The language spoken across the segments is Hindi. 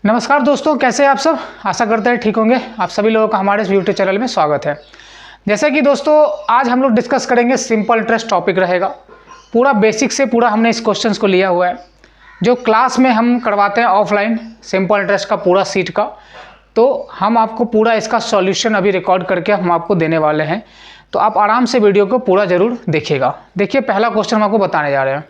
नमस्कार दोस्तों, कैसे हैं आप सब। आशा करते हैं ठीक होंगे। आप सभी लोगों का हमारे इस यूट्यूब चैनल में स्वागत है। जैसे कि दोस्तों आज हम लोग डिस्कस करेंगे सिंपल इंटरेस्ट टॉपिक रहेगा। पूरा बेसिक से पूरा हमने इस क्वेश्चंस को लिया हुआ है जो क्लास में हम करवाते हैं ऑफलाइन, सिंपल इंटरेस्ट का पूरा सीट का। तो हम आपको पूरा इसका सॉल्यूशन अभी रिकॉर्ड करके हम आपको देने वाले हैं, तो आप आराम से वीडियो को पूरा ज़रूर देखिएगा। देखिए पहला क्वेश्चन हम आपको बताने जा रहे हैं।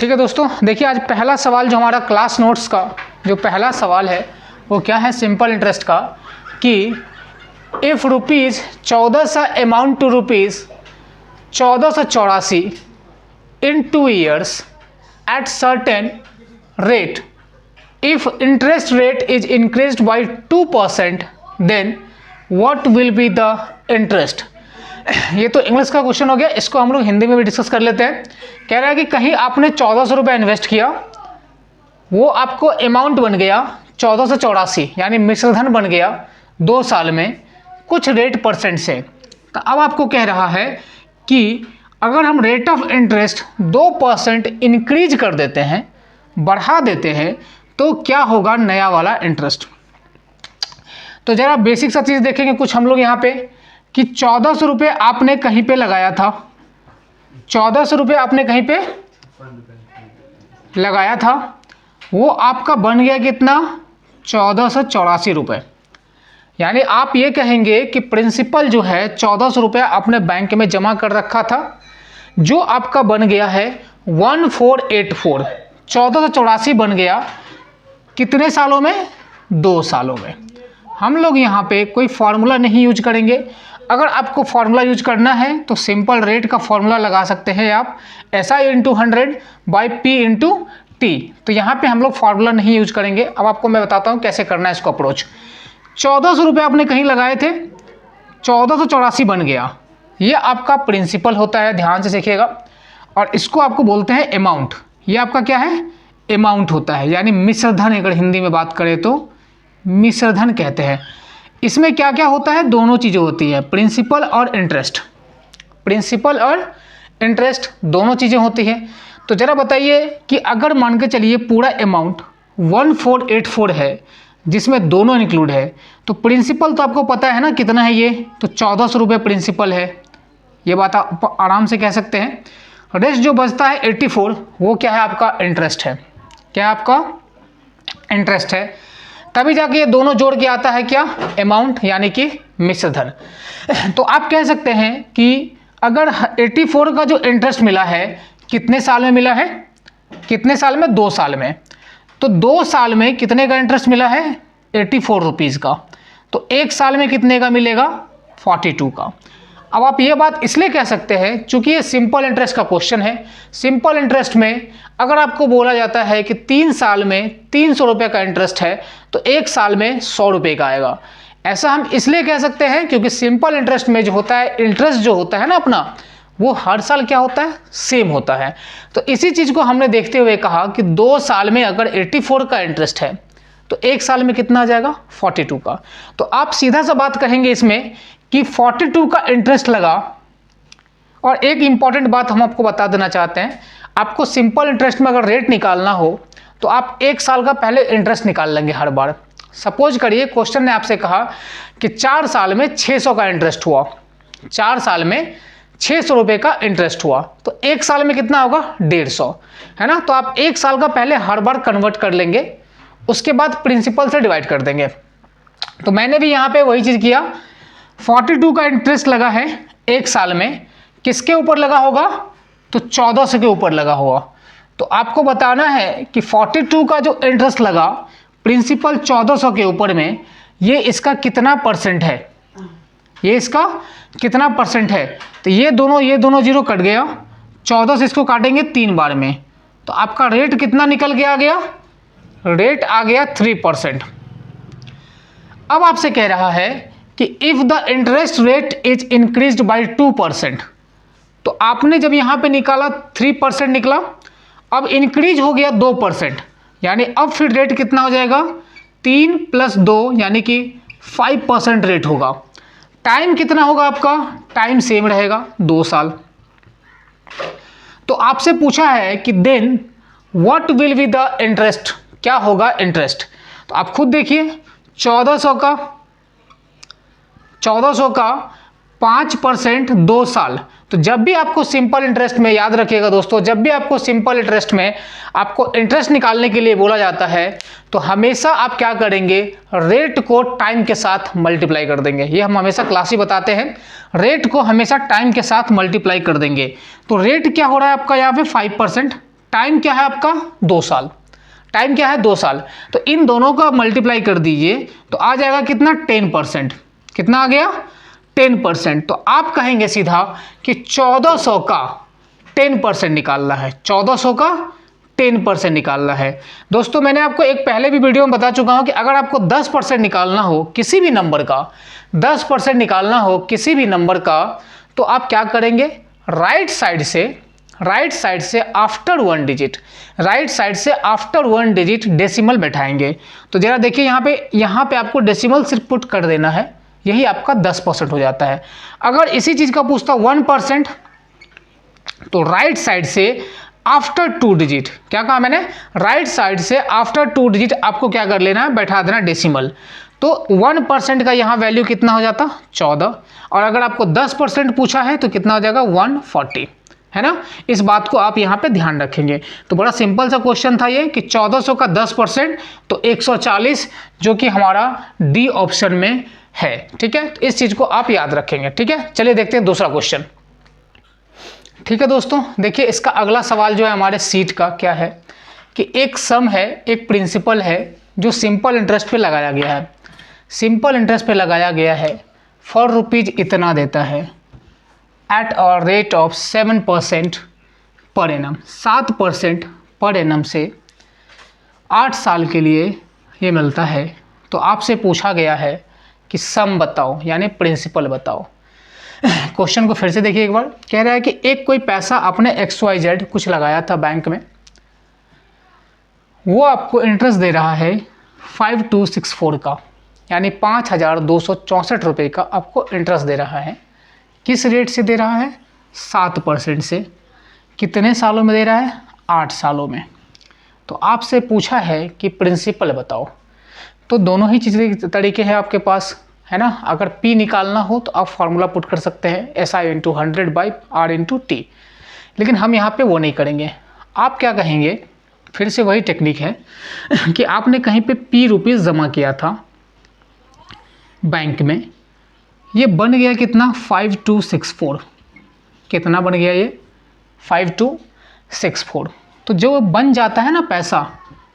ठीक है दोस्तों, देखिए आज पहला सवाल जो हमारा क्लास नोट्स का जो पहला सवाल है वो क्या है सिंपल इंटरेस्ट का, कि if rupees 1400 amount to rupees 1484 in 2 years at certain rate, if interest rate is increased by 2% then what will be the interest. ये तो इंग्लिश का क्वेश्चन हो गया, इसको हम लोग हिंदी में भी डिस्कस कर लेते हैं। कह रहा है कि कहीं आपने 1400 रुपये इन्वेस्ट किया, वो आपको अमाउंट बन गया 1484, यानी मिश्रधन बन गया 2 साल में कुछ रेट परसेंट से। तो अब आपको कह रहा है कि अगर हम रेट ऑफ इंटरेस्ट 2% इंक्रीज कर देते हैं, बढ़ा देते हैं, तो क्या होगा नया वाला इंटरेस्ट। तो ज़रा बेसिक सा चीज़ देखेंगे कुछ हम लोग यहाँ पे, कि 1400 रुपये आपने कहीं पे लगाया था, 1400 रुपये आपने कहीं पे लगाया था, वो आपका बन गया कितना 1484 रुपये। यानी आप ये कहेंगे कि प्रिंसिपल जो है 1400 रुपये आपने बैंक में जमा कर रखा था, जो आपका बन गया है 1484, 1484 बन गया कितने सालों में, 2 सालों में। हम लोग यहाँ पे कोई फार्मूला नहीं यूज करेंगे। अगर आपको फार्मूला यूज करना है तो सिंपल रेट का फार्मूला लगा सकते हैं आप, SI × 100 बाई P × T। तो यहाँ पे हम लोग फार्मूला नहीं यूज करेंगे। अब आपको मैं बताता हूँ कैसे करना है इसको अप्रोच। 1400 रुपये आपने कहीं लगाए थे, 1484 बन गया, ये आपका प्रिंसिपल होता है, ध्यान से सीखिएगा। और इसको आपको बोलते हैं अमाउंट। ये आपका क्या है, अमाउंट होता है, यानी मिश्रधन। अगर हिंदी में बात करें तो मिश्रधन कहते हैं। इसमें क्या क्या होता है, दोनों चीज़ें होती है, प्रिंसिपल और इंटरेस्ट। प्रिंसिपल और इंटरेस्ट दोनों चीज़ें होती हैं। तो ज़रा बताइए कि अगर मान के चलिए पूरा अमाउंट 1484 है, जिसमें दोनों इंक्लूड है, तो प्रिंसिपल तो आपको पता है ना कितना है, ये तो 1400 रुपये प्रिंसिपल है, ये बात आप आराम से कह सकते हैं। रेस्ट जो बचता है 84, वो क्या है आपका इंटरेस्ट है। क्या आपका इंटरेस्ट है। तभी जाके ये दोनों जोड़ के आता है क्या, अमाउंट, यानी कि मिश्रधन। तो आप कह सकते हैं कि अगर 84 का जो इंटरेस्ट मिला है कितने साल में मिला है, कितने साल में, 2 साल में। तो 2 साल में कितने का इंटरेस्ट मिला है, 84 रुपीज़ का। तो 1 साल में कितने का मिलेगा, 42 का। अब आप ये बात इसलिए कह सकते हैं चूंकि ये सिंपल इंटरेस्ट का क्वेश्चन है। सिंपल इंटरेस्ट में अगर आपको बोला जाता है कि 3 साल में 300 रुपये का इंटरेस्ट है, तो 1 साल में 100 रुपये का आएगा। ऐसा हम इसलिए कह सकते हैं क्योंकि सिंपल इंटरेस्ट में जो होता है, इंटरेस्ट जो होता है ना अपना, वो हर साल क्या होता है, सेम होता है। तो इसी चीज़ को हमने देखते हुए कहा कि 2 साल में अगर 84 का इंटरेस्ट है, तो 1 साल में कितना आ जाएगा, 42 का। तो आप सीधा सा बात कहेंगे इसमें कि 42 का इंटरेस्ट लगा। और एक इंपॉर्टेंट बात हम आपको बता देना चाहते हैं, आपको सिंपल इंटरेस्ट में अगर रेट निकालना हो तो आप 1 साल का पहले इंटरेस्ट निकाल लेंगे हर बार। सपोज करिए क्वेश्चन ने आपसे कहा कि 4 साल में 600 का इंटरेस्ट हुआ, 4 साल में 600 रुपये का इंटरेस्ट हुआ, तो 1 साल में कितना होगा, 150, है ना। तो आप 1 साल का पहले हर बार कन्वर्ट कर लेंगे, उसके बाद प्रिंसिपल से डिवाइड कर देंगे। तो मैंने भी यहाँ पे वही चीज़ किया। 42 का इंटरेस्ट लगा है 1 साल में, किसके ऊपर लगा होगा, तो 1400 के ऊपर लगा होगा। तो आपको बताना है कि 42 का जो इंटरेस्ट लगा प्रिंसिपल 1400 के ऊपर में, ये इसका कितना परसेंट है, ये इसका कितना परसेंट है। तो ये दोनों जीरो कट गया, 14 से इसको काटेंगे 3 बार में, तो आपका रेट कितना निकल के आ गया, रेट आ गया 3%। अब आपसे कह रहा है कि if the interest rate is increased by 2%, तो आपने जब यहाँ पे निकाला 3% निकला, अब इंक्रीज हो गया 2%, यानी अब फिर रेट कितना हो जाएगा, 3 + 2 यानी कि 5% रेट होगा। टाइम कितना होगा आपका, टाइम सेम रहेगा 2 साल। तो आपसे पूछा है कि then what will be the interest, क्या होगा इंटरेस्ट। तो आप खुद देखिए 1400 का 5% 2 साल। तो जब भी आपको सिंपल इंटरेस्ट में, याद रखिएगा दोस्तों, जब भी आपको सिंपल इंटरेस्ट में आपको इंटरेस्ट निकालने के लिए बोला जाता है तो हमेशा आप क्या करेंगे, रेट को टाइम के साथ मल्टीप्लाई कर देंगे। ये हम हमेशा क्लास ही बताते हैं, रेट को हमेशा टाइम के साथ मल्टीप्लाई कर देंगे। तो रेट क्या हो रहा है आपका यहाँ पे 5%, टाइम क्या है आपका 2 साल, टाइम क्या है 2 साल। तो इन दोनों का मल्टीप्लाई कर दीजिए तो आ जाएगा कितना 10%, कितना आ गया 10%। तो आप कहेंगे सीधा कि 1400 का 10% निकालना है, 1400 का 10% निकालना है। दोस्तों मैंने आपको एक पहले भी वीडियो में बता चुका हूं कि अगर आपको 10% निकालना हो किसी भी नंबर का, 10% निकालना हो किसी भी नंबर का, तो आप क्या करेंगे, राइट साइड से आफ्टर 1 डिजिट, राइट साइड से आफ्टर 1 डिजिट डेसिमल बैठाएंगे। तो जरा देखिए यहाँ पे आपको डेसिमल सिर्फ पुट कर देना है, यही आपका 10% हो जाता है। अगर इसी चीज का पूछता 1%, तो राइट साइड से आफ्टर 2 डिजिट, क्या कहा मैंने, राइट साइड से आफ्टर 2 डिजिट आपको क्या कर लेना है, बैठा देना डेसिमल। तो 1% का यहाँ वैल्यू कितना हो जाता 14, और अगर आपको 10% पूछा है तो कितना हो जाएगा 140, है ना। इस बात को आप यहाँ पे ध्यान रखेंगे। तो बड़ा सिंपल सा क्वेश्चन था ये कि 1400 का 10% तो 140, जो कि हमारा डी ऑप्शन में है। ठीक है, तो इस चीज को आप याद रखेंगे। ठीक है, चलिए देखते हैं दूसरा क्वेश्चन। ठीक है दोस्तों, देखिए इसका अगला सवाल जो है हमारे सीट का क्या है कि एक सम है, एक प्रिंसिपल है जो सिंपल इंटरेस्ट पे लगाया गया है, सिंपल इंटरेस्ट पे लगाया गया है, फॉर रुपीज इतना देता है at a rate of 7% per annum, 7% per annum से 8 साल के लिए ये मिलता है। तो आपसे पूछा गया है कि सम बताओ, यानी प्रिंसिपल बताओ। क्वेश्चन को फिर से देखिए एक बार। कह रहा है कि एक कोई पैसा आपने XYZ कुछ लगाया था बैंक में, वो आपको इंटरेस्ट दे रहा है 5264 का, यानी 5264 रुपये का आपको इंटरेस्ट दे रहा है। किस रेट से दे रहा है, 7% से। कितने सालों में दे रहा है, 8 सालों में। तो आपसे पूछा है कि प्रिंसिपल बताओ। तो दोनों ही चीज़ें तरीके हैं आपके पास, है ना। अगर P निकालना हो तो आप फार्मूला पुट कर सकते हैं SI × 100/R × T, लेकिन हम यहाँ पे वो नहीं करेंगे। आप क्या कहेंगे, फिर से वही टेक्निक है कि आपने कहीं पे P रुपीज़ जमा किया था बैंक में, ये बन गया कितना 5264, कितना बन गया ये 5264। तो जो बन जाता है ना पैसा,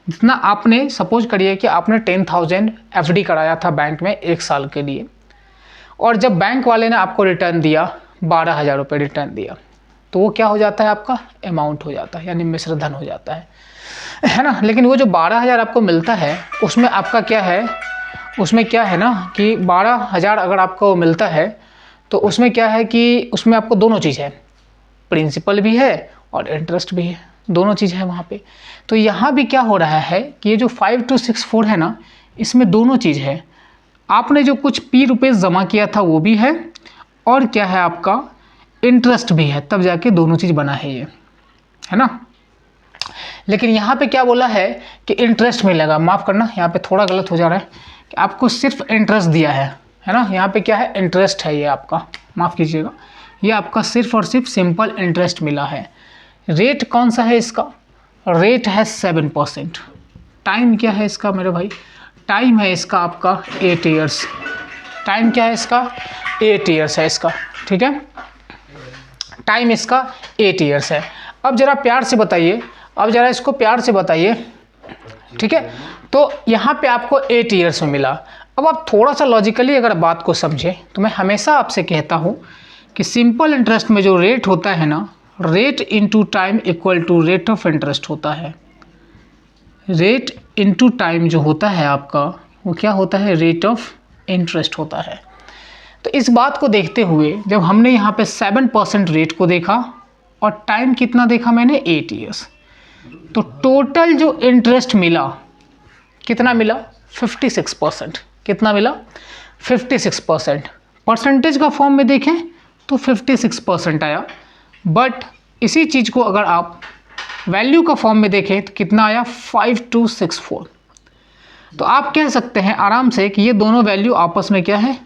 जितना आपने, सपोज करिए कि आपने 10,000 FD कराया था बैंक में 1 साल के लिए, और जब बैंक वाले ने आपको रिटर्न दिया 12,000 रुपये रिटर्न दिया, तो वो क्या हो जाता है, आपका अमाउंट हो जाता है, यानी मिश्र धन हो जाता है ना। लेकिन वो जो 12,000 आपको मिलता है उसमें आपका क्या है, उसमें क्या है ना कि 12,000 अगर आपको मिलता है तो उसमें क्या है कि उसमें आपको दोनों चीज़ है, प्रिंसिपल भी है और इंटरेस्ट भी है, दोनों चीज़ है वहाँ पे। तो यहाँ भी क्या हो रहा है कि ये जो 5264 है ना, इसमें दोनों चीज़ है। आपने जो कुछ P रुपये जमा किया था वो भी है, और क्या है आपका इंटरेस्ट भी है, तब जाके दोनों चीज़ बना है ये, है ना। लेकिन यहाँ पे क्या बोला है कि इंटरेस्ट में लगा, माफ़ करना यहाँ पे थोड़ा गलत हो जा रहा है कि आपको सिर्फ इंटरेस्ट दिया है ना। यहाँ पे क्या है, इंटरेस्ट है ये आपका, माफ़ कीजिएगा, ये आपका सिर्फ और सिर्फ सिंपल इंटरेस्ट मिला है। रेट कौन सा है इसका, रेट है 7%। टाइम क्या है इसका मेरे भाई, टाइम है इसका आपका 8 ईयर्स। टाइम क्या है इसका, 8 ईयर्स है इसका। ठीक है, टाइम इसका 8 ईयर्स है। अब ज़रा प्यार से बताइए, अब ज़रा इसको प्यार से बताइए। ठीक है, तो यहाँ पे आपको 8 ईयर्स में मिला। अब आप थोड़ा सा लॉजिकली अगर बात को समझें तो मैं हमेशा आपसे कहता हूँ कि सिंपल इंटरेस्ट में जो रेट होता है ना, rate into time equal to rate of interest होता है। रेट इंटू टाइम जो होता है आपका, वो क्या होता है, रेट ऑफ इंटरेस्ट होता है। तो इस बात को देखते हुए जब हमने यहाँ पे 7% रेट को देखा और टाइम कितना देखा मैंने, 8 ईयर्स, तो टोटल जो इंटरेस्ट मिला कितना मिला, 56%। कितना मिला, 56%। परसेंटेज का फॉर्म में देखें तो 56% आया, बट इसी चीज़ को अगर आप वैल्यू का फॉर्म में देखें तो कितना आया, 5264। तो आप कह सकते हैं आराम से कि ये दोनों वैल्यू आपस में क्या है,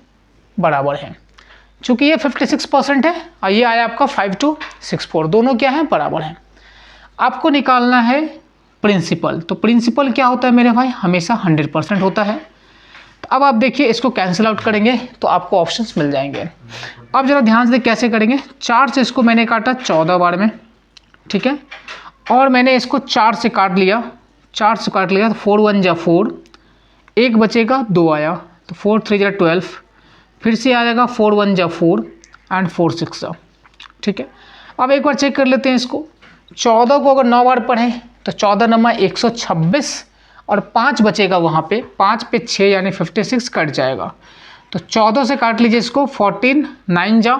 बराबर है। चूँकि ये 56% है और ये आया आपका 5264, दोनों क्या है, बराबर हैं। आपको निकालना है प्रिंसिपल। तो प्रिंसिपल क्या होता है मेरे भाई, हमेशा 100% होता है। तो अब आप देखिए इसको कैंसिल आउट करेंगे तो आपको ऑप्शंस मिल जाएंगे। अब जरा ध्यान से कैसे करेंगे, 4 से इसको मैंने काटा 14 बार में, ठीक है, और मैंने इसको 4 से काट लिया, 4 से काट लिया तो 4 1 जा 4, एक बचेगा 2 आया तो 4 3 जा 12, फिर से आ जाएगा 4 1 जा 4 एंड 4 6 जा, ठीक है। अब एक बार चेक कर लेते हैं इसको, 14 को अगर 9 बार पढ़ें तो 14 नंबर 126 और 5 बचेगा वहाँ पे, 5 पे 6 यानी 56 कट जाएगा। तो 14 से काट लीजिए इसको, 14 9 जा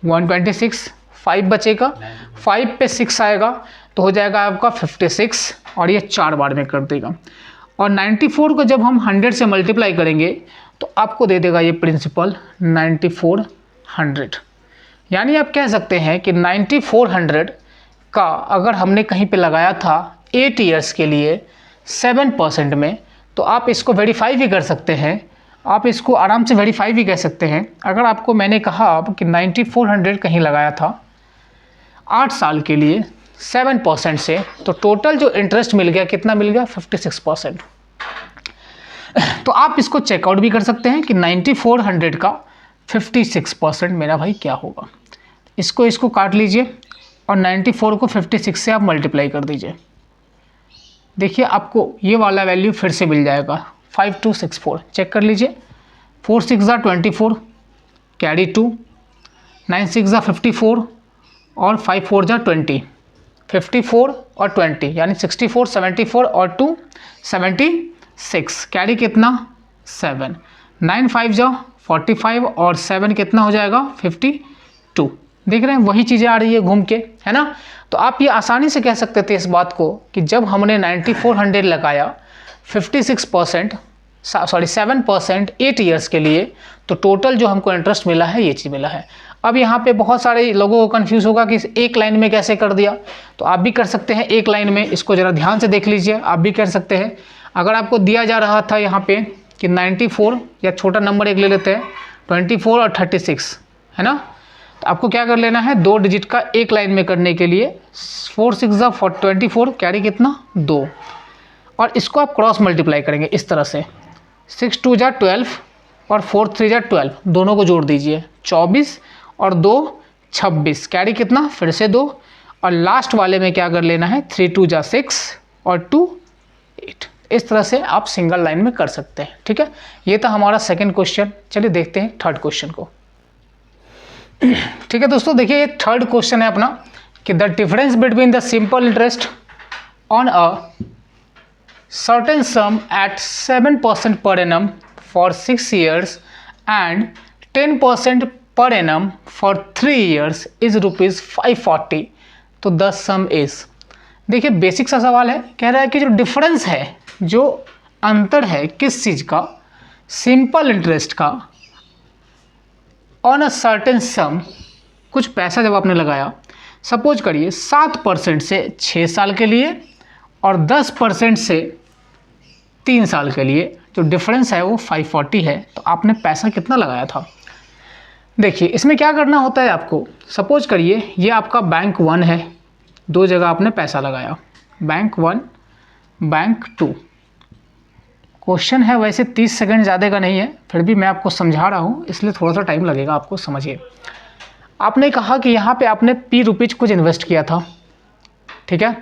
126, 5 बचेगा, 5 पे 6 आएगा तो हो जाएगा आपका 56 और ये 4 बार में कर देगा। और 94 को जब हम 100 से मल्टीप्लाई करेंगे तो आपको दे देगा ये प्रिंसिपल 9400। यानी आप कह सकते हैं कि 9400 का अगर हमने कहीं पे लगाया था 8 ईयर्स के लिए 7% में, तो आप इसको वेरीफाई भी कर सकते हैं, आप इसको आराम से वेरीफाई भी कह सकते हैं। अगर आपको मैंने कहा कि 9400 कहीं लगाया था 8 साल के लिए 7% से, तो टोटल जो इंटरेस्ट मिल गया कितना मिल गया, 56%। तो आप इसको चेकआउट भी कर सकते हैं कि 9400 का 56% मेरा भाई क्या होगा। इसको काट लीजिए और 94 को 56 से आप मल्टीप्लाई कर दीजिए, देखिए आपको ये वाला वैल्यू फिर से मिल जाएगा 5264। चेक कर लीजिए, 4 6 जा 24 कैरी 2, 9 6 जा 54 और 5 4 जा 20, 54 और 20 यानी 64 74 और 2 76, कैरी कितना 7, 9 5 जा 45 और 7 कितना हो जाएगा 52। देख रहे हैं वही चीज़ें आ रही है घूम के, है ना। तो आप ये आसानी से कह सकते थे इस बात को कि जब हमने 9400 लगाया 56% 7% 8 ईयर्स के लिए, तो टोटल जो हमको इंटरेस्ट मिला है ये चीज़ मिला है। अब यहाँ पे बहुत सारे लोगों को कंफ्यूज होगा कि एक लाइन में कैसे कर दिया, तो आप भी कर सकते हैं एक लाइन में। इसको ज़रा ध्यान से देख लीजिए, आप भी कर सकते हैं। अगर आपको दिया जा रहा था यहाँ पे कि 94 या छोटा नंबर एक ले लेते हैं 24 और 36, है ना, तो आपको क्या कर लेना है, 2 डिजिट का एक लाइन में करने के लिए 4 6 जा 24 कैरी कितना 2, और इसको आप क्रॉस मल्टीप्लाई करेंगे इस तरह से, 6 2 जा 12 और 4 3 जा 12, दोनों को जोड़ दीजिए 24 और 2 26 कैरी कितना फिर से 2, और लास्ट वाले में क्या कर लेना है 3 2 जा 6 और 2 8। इस तरह से आप सिंगल लाइन में कर सकते हैं, ठीक है। ये था हमारा सेकंड क्वेश्चन। चलिए देखते हैं थर्ड क्वेश्चन को। ठीक है दोस्तों, देखिए ये थर्ड क्वेश्चन है अपना कि the difference between the simple interest on a certain sum at 7% per annum for 6 years and 10% per annum for 3 years is ₹540, तो द सम इज। देखिए बेसिक सा सवाल है, कह रहा है कि जो डिफरेंस है, जो अंतर है किस चीज़ का, सिंपल इंटरेस्ट का ऑन अ सर्टेन सम, कुछ पैसा जब आपने लगाया, सपोज करिए 7% से 6 साल के लिए और 10% से 3 साल के लिए, जो डिफरेंस है वो 540 है। तो आपने पैसा कितना लगाया था, देखिए इसमें क्या करना होता है आपको। सपोज करिए ये आपका बैंक 1 है, 2 जगह आपने पैसा लगाया, बैंक 1 बैंक 2। क्वेश्चन है वैसे 30 सेकंड ज़्यादा का नहीं है, फिर भी मैं आपको समझा रहा हूँ इसलिए थोड़ा सा टाइम लगेगा आपको, समझिए। आपने कहा कि यहाँ पे आपने ₹P कुछ इन्वेस्ट किया था, ठीक है,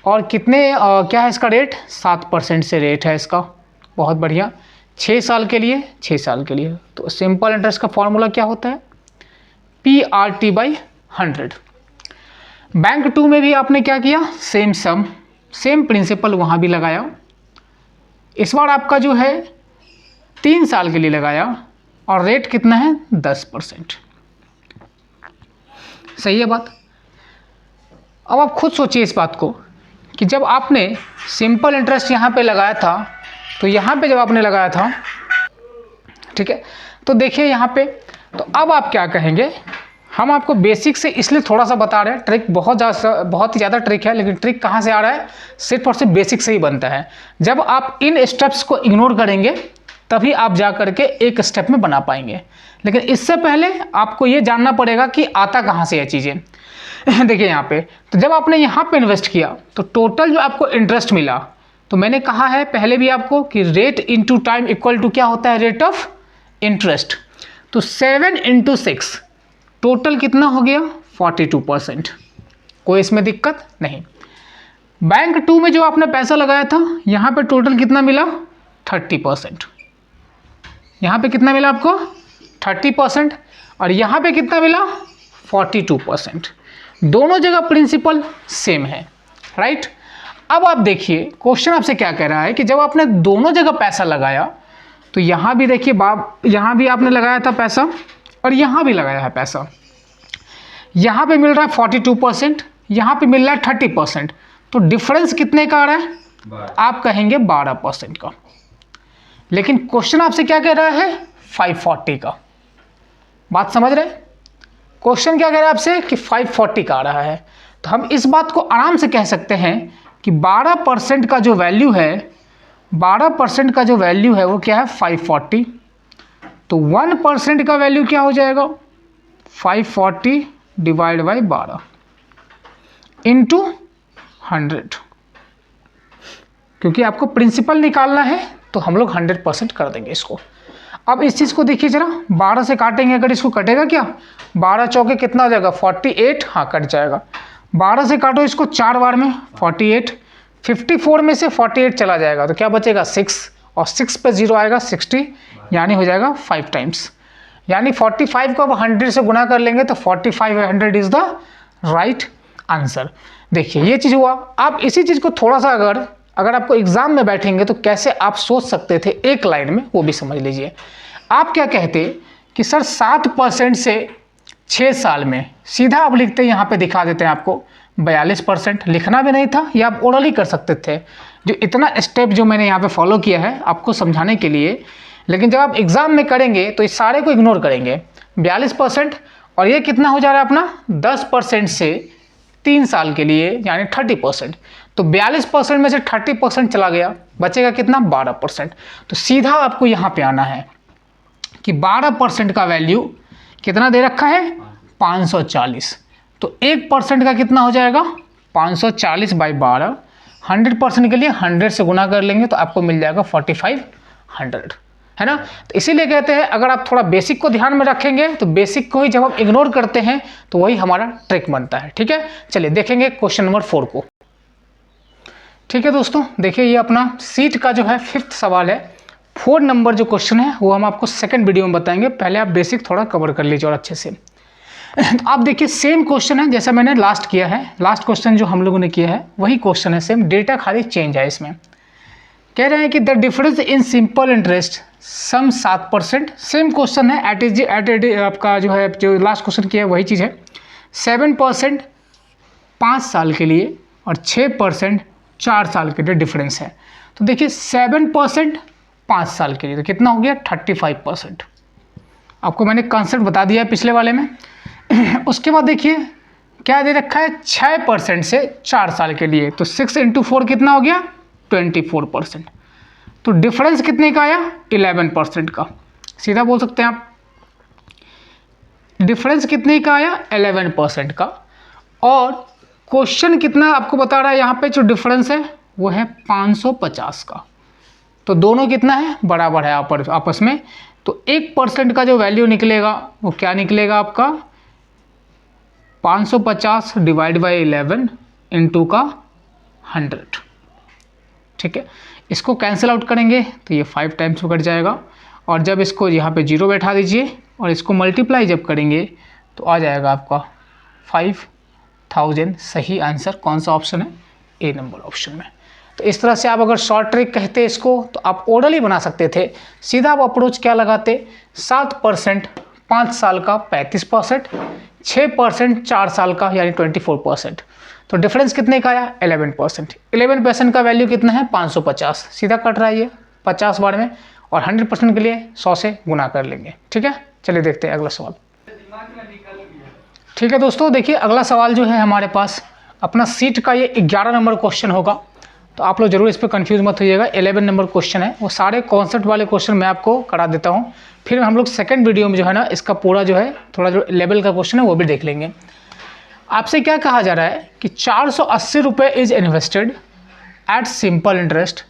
और कितने क्या है इसका रेट, 7% से रेट है इसका, बहुत बढ़िया। 6 साल के लिए, 6 साल के लिए, तो सिंपल इंटरेस्ट का फॉर्मूला क्या होता है, PRT/100। बैंक 2 में भी आपने क्या किया, सेम सम, सेम प्रिंसिपल वहाँ भी लगाया। इस बार आपका जो है 3 साल के लिए लगाया और रेट कितना है 10%, सही है बात। अब आप खुद सोचिए इस बात को कि जब आपने सिंपल इंटरेस्ट यहाँ पे लगाया था, तो यहाँ पे जब आपने लगाया था, ठीक है, तो देखिए यहाँ पे, तो अब आप क्या कहेंगे, हम आपको बेसिक से इसलिए थोड़ा सा बता रहे हैं, ट्रिक बहुत ही ज़्यादा ट्रिक है, लेकिन ट्रिक कहाँ से आ रहा है, सिर्फ और सिर्फ बेसिक से ही बनता है। जब आप इन स्टेप्स को इग्नोर करेंगे तभी आप जा करके एक स्टेप में बना पाएंगे, लेकिन इससे पहले आपको ये जानना पड़ेगा कि आता कहाँ से है चीज़ें। देखिए यहाँ पे, तो जब आपने यहाँ पे इन्वेस्ट किया तो टोटल जो आपको इंटरेस्ट मिला, तो मैंने कहा है पहले भी आपको कि rate into time equal to क्या होता है, रेट ऑफ इंटरेस्ट। तो 7 × 6 टोटल कितना हो गया, 42%। कोई इसमें दिक्कत नहीं। बैंक 2 में जो आपने पैसा लगाया था, यहाँ पे टोटल कितना मिला, 30%। यहाँ पे कितना मिला आपको, 30%, और यहाँ पे कितना मिला, 42%। दोनों जगह प्रिंसिपल सेम है, राइट। अब आप देखिए क्वेश्चन आपसे क्या कह रहा है कि जब आपने दोनों जगह पैसा लगाया, तो यहाँ भी देखिए यहाँ भी आपने लगाया था पैसा और यहाँ भी लगाया है पैसा। यहाँ पे मिल रहा है 42%, यहाँ पे मिल रहा है 30%, तो डिफरेंस कितने का आ रहा है, आप कहेंगे 12% का। लेकिन क्वेश्चन आपसे क्या कह रहा है, 540 का। बात समझ रहे हैं, क्वेश्चन क्या कह रहा है आपसे कि 540 का आ रहा है। तो हम इस बात को आराम से कह सकते हैं कि 12% का जो वैल्यू है, 12% का जो वैल्यू है वो क्या है, 540। तो 1% का वैल्यू क्या हो जाएगा, 540 डिवाइड बाई 12 इंटू 100। क्योंकि आपको प्रिंसिपल निकालना है तो हम लोग 100% कर देंगे इसको। अब इस चीज़ को देखिए जरा, 12 से काटेंगे अगर, इसको कटेगा क्या, 12 चौके कितना हो जाएगा, 48, हाँ कट जाएगा। 12 से काटो इसको 4 बार में, 48, 54 में से 48 चला जाएगा तो क्या बचेगा, 6, और 6 पे 0 आएगा, 60, यानी हो जाएगा 5 टाइम्स। यानी 45 को अब 100 से गुना कर लेंगे तो 45/100 इज़ द राइट आंसर। देखिए ये चीज़ हुआ। आप इसी चीज़ को थोड़ा सा अगर आपको एग्जाम में बैठेंगे तो कैसे आप सोच सकते थे एक लाइन में, वो भी समझ लीजिए। आप क्या कहते कि सर 7% से 6 साल में, सीधा आप लिखते यहाँ पे दिखा देते हैं आपको 42%। लिखना भी नहीं था, या आप ओरली कर सकते थे। जो इतना स्टेप जो मैंने यहाँ पे फॉलो किया है आपको समझाने के लिए, लेकिन जब आप एग्जाम में करेंगे तो इस सारे को इग्नोर करेंगे। 42% और ये कितना हो जा रहा है अपना, 10% से 3 साल के लिए यानी 30%। तो 42% में से 30% चला गया, बचेगा कितना, 12%। तो सीधा आपको यहाँ पे आना है कि 12% का वैल्यू कितना दे रखा है, 540। तो 1% का कितना हो जाएगा, 540/12। 100% के लिए 100 से गुना कर लेंगे तो आपको मिल जाएगा 4500, है ना। तो इसीलिए कहते हैं अगर आप थोड़ा बेसिक को ध्यान में रखेंगे तो बेसिक को ही जब हम इग्नोर करते हैं तो वही हमारा ट्रिक बनता है, ठीक है। चलिए देखेंगे क्वेश्चन नंबर 4 को। ठीक है दोस्तों, देखिए ये अपना सीट का जो है 5th सवाल है। 4 नंबर जो क्वेश्चन है वो हम आपको सेकंड वीडियो में बताएंगे, पहले आप बेसिक थोड़ा कवर कर लीजिए और अच्छे से। तो आप देखिए सेम क्वेश्चन है जैसा मैंने लास्ट किया है, लास्ट क्वेश्चन जो हम लोगों ने किया है वही क्वेश्चन है सेम, डेटा खाली चेंज है इसमें। कह रहे हैं कि the difference in simple interest sum 7%। Same question है एट आपका जो है, जो लास्ट क्वेश्चन किया है वही चीज़ है। 7% 5 साल के लिए और 6% 4 साल के लिए डिफरेंस है। तो देखिए 7% 5 साल के लिए तो कितना हो गया, 35%। आपको मैंने कॉन्सेप्ट बता दिया है पिछले वाले में। उसके बाद देखिए क्या दे रखा है, 6% से 4 साल के लिए, तो 6 × 4 कितना हो गया, 24%। तो डिफरेंस कितने का आया, 11% का। सीधा बोल सकते हैं आप, डिफरेंस कितने का आया, 11% का। और क्वेश्चन कितना आपको बता रहा है, यहाँ पे जो डिफरेंस है वो है 550 का। तो दोनों कितना है, बराबर है आपस में। तो 1% का जो वैल्यू निकलेगा वो क्या निकलेगा आपका, 550 डिवाइड बाई 11 इंटू का 100। ठीक है, इसको कैंसिल आउट करेंगे तो ये 5 टाइम्स कट जाएगा, और जब इसको यहाँ पे 0 बैठा दीजिए और इसको मल्टीप्लाई जब करेंगे तो आ जाएगा आपका 5000। सही आंसर कौन सा ऑप्शन है, ए नंबर ऑप्शन में। तो इस तरह से आप अगर शॉर्ट ट्रिक कहते इसको तो आप ओरली बना सकते थे। सीधा आप अप्रोच क्या लगाते, 7% 5 साल का 35%, 6% 4 साल का यानी 24%। तो डिफरेंस कितने का आया, 11%। 11% का वैल्यू कितना है, 550। सीधा कट रहा है ये 50 बार में, और 100% के लिए 100 से गुना कर लेंगे। ठीक है, चलिए देखते हैं अगला सवाल। ठीक है दोस्तों, देखिए अगला सवाल जो है हमारे पास अपना सीट का ये 11 नंबर क्वेश्चन होगा, तो आप लोग जरूर इस पर कंफ्यूज मत होइएगा। 11 नंबर क्वेश्चन है, वो सारे कॉन्सेप्ट वाले क्वेश्चन मैं आपको करा देता हूँ, फिर हम लोग सेकंड वीडियो में जो है ना इसका पूरा जो है थोड़ा जो लेवल का क्वेश्चन है वो भी देख लेंगे। आपसे क्या कहा जा रहा है कि 480 रुपये is invested at simple interest,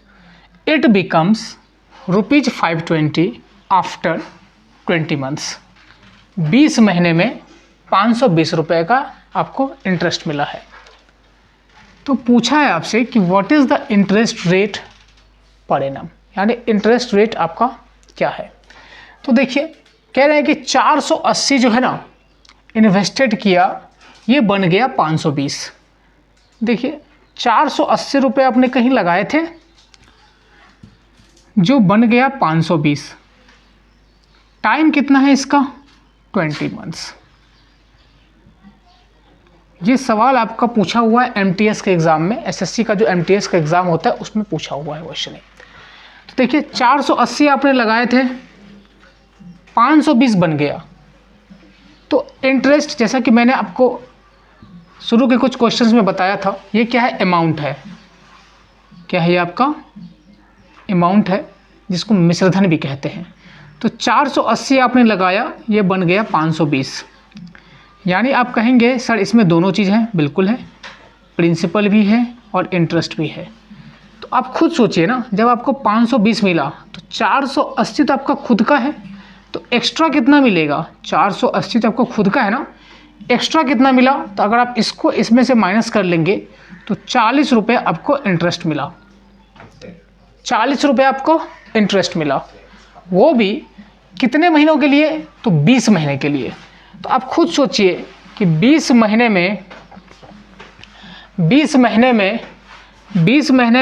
it becomes ₹520 after 20 months. 20 महीने में 520 रुपये का आपको इंटरेस्ट मिला है। तो पूछा है आपसे कि what is the interest rate per annum, यानी इंटरेस्ट रेट आपका क्या है। तो देखिए कह रहे हैं कि 480 जो है ना इन्वेस्टेड किया, ये बन गया 520। देखिए 480 रुपये आपने कहीं लगाए थे, जो बन गया 520। टाइम कितना है इसका? 20 मंथ्स। ये सवाल आपका पूछा हुआ है एमटीएस के एग्ज़ाम में, एसएससी का जो एमटीएस का एग्ज़ाम होता है उसमें पूछा हुआ है क्वेश्चन है। तो देखिए 480 आपने लगाए थे, 520 बन गया। तो इंटरेस्ट, जैसा कि मैंने आपको शुरू के कुछ क्वेश्चंस में बताया था, ये क्या है? अमाउंट है। क्या है ये? आपका अमाउंट है, जिसको मिश्रधन भी कहते हैं। तो 480 आपने लगाया, ये बन गया 520। यानी आप कहेंगे सर इसमें दोनों चीज़ हैं। बिल्कुल है, प्रिंसिपल भी है और इंटरेस्ट भी है। तो आप खुद सोचिए ना, जब आपको 520 मिला तो 480 तो आपका खुद का है, तो एक्स्ट्रा कितना मिलेगा? 480 तो आपका खुद का है ना, एक्स्ट्रा कितना मिला? तो अगर आप इसको इसमें से माइनस कर लेंगे तो 40 रुपये आपको इंटरेस्ट मिला। 40 रुपये आपको इंटरेस्ट मिला, वो भी कितने महीनों के लिए? तो 20 महीने के लिए। तो आप खुद सोचिए कि 20 महीने में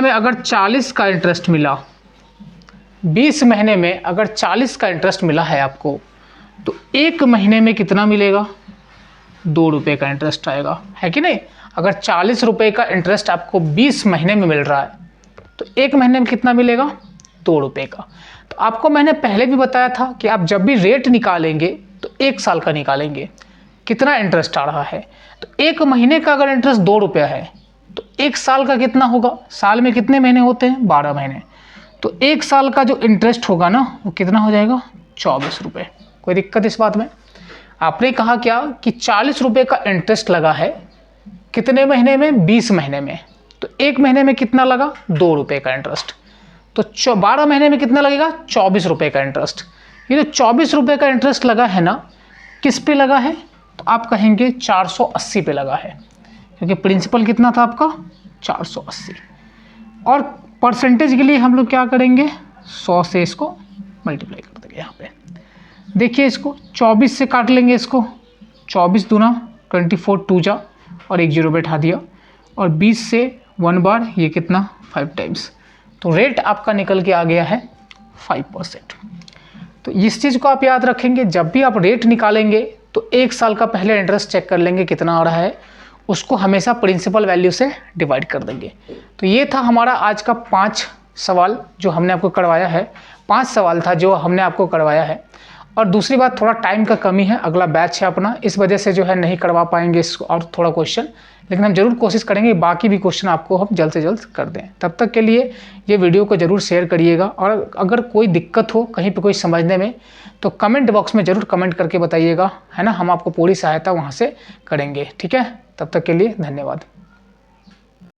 अगर 40 का इंटरेस्ट मिला, 20 महीने में अगर 40 का इंटरेस्ट मिला है आपको, तो एक महीने में कितना मिलेगा? 2 रुपये का इंटरेस्ट आएगा, है कि नहीं? अगर 40 रुपये का इंटरेस्ट आपको 20 महीने में मिल रहा है, तो एक महीने में कितना मिलेगा? 2 रुपये का। तो आपको मैंने पहले भी बताया था कि आप जब भी रेट निकालेंगे तो 1 साल का निकालेंगे, कितना इंटरेस्ट आ रहा है। तो एक महीने का अगर इंटरेस्ट 2 रुपया है, तो 1 साल का कितना होगा? साल में कितने महीने होते हैं? 12 महीने। तो 1 साल का जो इंटरेस्ट होगा ना, वो कितना हो जाएगा? 24 रुपये। कोई दिक्कत इस बात में? आपने कहा क्या कि 40 रुपये का इंटरेस्ट लगा है, कितने महीने में? 20 महीने में। तो एक महीने में कितना लगा? 2 रुपये का इंटरेस्ट। तो 12 महीने में कितना लगेगा? 24 रुपये का इंटरेस्ट। ये जो 24 रुपये का इंटरेस्ट लगा है ना, किस पे लगा है? तो आप कहेंगे 480 पे लगा है, क्योंकि प्रिंसिपल कितना था आपका? 480। और परसेंटेज के लिए हम लोग क्या करेंगे? 100 से इसको मल्टीप्लाई कर देंगे। यहाँ पे देखिए, इसको 24 से काट लेंगे, इसको 24 दूना 24 2 जा और 1 0 बैठा दिया, और 20 से 1 बार, ये कितना? 5 टाइम्स। तो रेट आपका निकल के आ गया है 5%। तो इस चीज़ को आप याद रखेंगे, जब भी आप रेट निकालेंगे तो 1 साल का पहले इंटरेस्ट चेक कर लेंगे कितना आ रहा है, उसको हमेशा प्रिंसिपल वैल्यू से डिवाइड कर देंगे। तो ये था हमारा आज का 5 सवाल जो हमने आपको करवाया है। 5 सवाल था जो हमने आपको करवाया है। और दूसरी बात, थोड़ा टाइम का कमी है, अगला बैच है अपना, इस वजह से जो है नहीं करवा पाएंगे इसको और थोड़ा क्वेश्चन, लेकिन हम जरूर कोशिश करेंगे बाकी भी क्वेश्चन आपको हम जल्द से जल्द कर दें। तब तक के लिए ये वीडियो को ज़रूर शेयर करिएगा, और अगर कोई दिक्कत हो कहीं पे कोई समझने में, तो कमेंट बॉक्स में ज़रूर कमेंट करके बताइएगा, है ना? हम आपको पूरी सहायता वहाँ से करेंगे। ठीक है, तब तक के लिए धन्यवाद।